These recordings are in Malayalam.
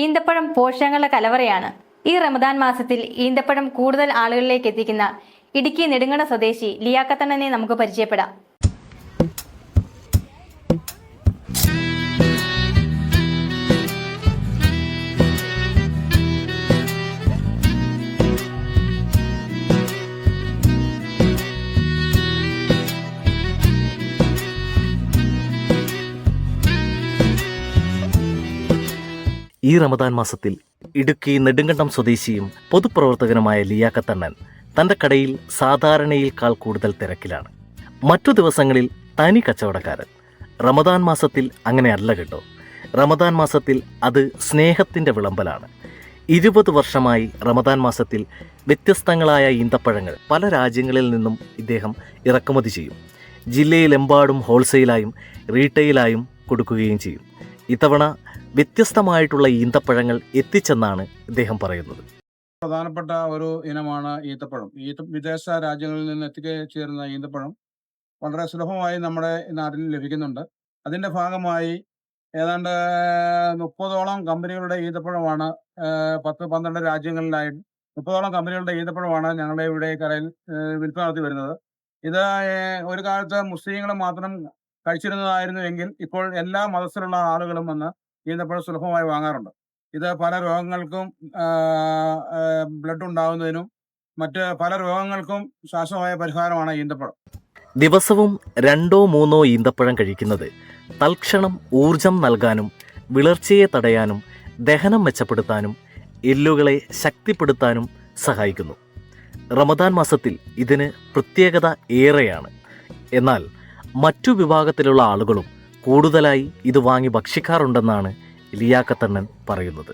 ഈന്തപ്പഴം പോഷകങ്ങളുടെ കലവറയാണ്. ഈ റമദാൻ മാസത്തിൽ ഈന്തപ്പഴം കൂടുതൽ ആളുകളിലേക്ക് എത്തിക്കുന്ന ഇടുക്കി നെടുങ്കണ്ടം സ്വദേശി ലിയാഖത്തണ്ണനെ നമുക്ക് പരിചയപ്പെടാം. ഈ റമദാൻ മാസത്തിൽ ഇടുക്കി നെടുങ്കണ്ടം സ്വദേശിയും പൊതുപ്രവർത്തകനുമായ ലിയാഖത്തണ്ണൻ തൻ്റെ കടയിൽ സാധാരണയേക്കാൾ കൂടുതൽ തിരക്കിലാണ്. മറ്റു ദിവസങ്ങളിൽ തനി കച്ചവടക്കാരൻ. റമദാൻ മാസത്തിൽ അങ്ങനെയല്ല കേട്ടോ. റമദാൻ മാസത്തിൽ അത് സ്നേഹത്തിൻ്റെ വിളമ്പലാണ്. 20 വർഷമായി റമദാൻ മാസത്തിൽ വ്യത്യസ്തങ്ങളായ ഈന്തപ്പഴങ്ങൾ പല രാജ്യങ്ങളിൽ നിന്നും ഇദ്ദേഹം ഇറക്കുമതി ചെയ്യും. ജില്ലയിലെമ്പാടും ഹോൾസെയിലായും റീറ്റെയിലായും കൊടുക്കുകയും ചെയ്യും. ഇത്തവണ വ്യത്യസ്തമായിട്ടുള്ള ഈന്തപ്പഴങ്ങൾ എത്തിച്ചെന്നാണ് ഇദ്ദേഹം പറയുന്നത്. പ്രധാനപ്പെട്ട ഒരു ഇനമാണ് ഈന്തപ്പഴം. വിദേശ രാജ്യങ്ങളിൽ നിന്ന് എത്തിച്ചേരുന്ന ഈന്തപ്പഴം വളരെ സുലഭമായി നമ്മുടെ നാട്ടിൽ ലഭിക്കുന്നുണ്ട്. അതിൻ്റെ ഭാഗമായി ഏതാണ്ട് 30ഓളം കമ്പനികളുടെ ഈന്തപ്പഴമാണ് 10-12 രാജ്യങ്ങളിലായി 30ഓളം കമ്പനികളുടെ ഈന്തപ്പഴമാണ് ഞങ്ങളുടെ ഇവിടെ കടയിൽ വിൽപ്പന നടത്തി വരുന്നത്. ഇത് ഒരു കാലത്ത് മുസ്ലിങ്ങൾ മാത്രം കഴിച്ചിരുന്നതായിരുന്നു എങ്കിൽ ഇപ്പോൾ എല്ലാ മതസ്ഥരുള്ള ആളുകളും വന്ന് ഈന്തപ്പഴം സുലഭമായി വാങ്ങാറുണ്ട്. ഇത് പല രോഗങ്ങൾക്കും ബ്ലഡ് ഉണ്ടാകുന്നതിനും മറ്റ് പല രോഗങ്ങൾക്കും ശാശ്വതമായ പരിഹാരമാണ് ഈന്തപ്പഴം. ദിവസവും 2-3 ഈന്തപ്പഴം കഴിക്കുന്നത് തൽക്ഷണം ഊർജം നൽകാനും വിളർച്ചയെ തടയാനും ദഹനം മെച്ചപ്പെടുത്താനും എല്ലുകളെ ശക്തിപ്പെടുത്താനും സഹായിക്കുന്നു. റമദാൻ മാസത്തിൽ ഇതിന് പ്രത്യേകത ഏറെയാണ്. എന്നാൽ മറ്റു വിഭാഗത്തിലുള്ള ആളുകളും കൂടുതലായി ഇത് വാങ്ങി ഭക്ഷിക്കാറുണ്ടെന്നാണ് ലിയാഖത്തണ്ണൻ പറയുന്നത്.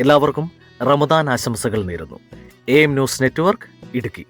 എല്ലാവർക്കും റമദാൻ ആശംസകൾ നേരുന്നു. AM news network, Idukki.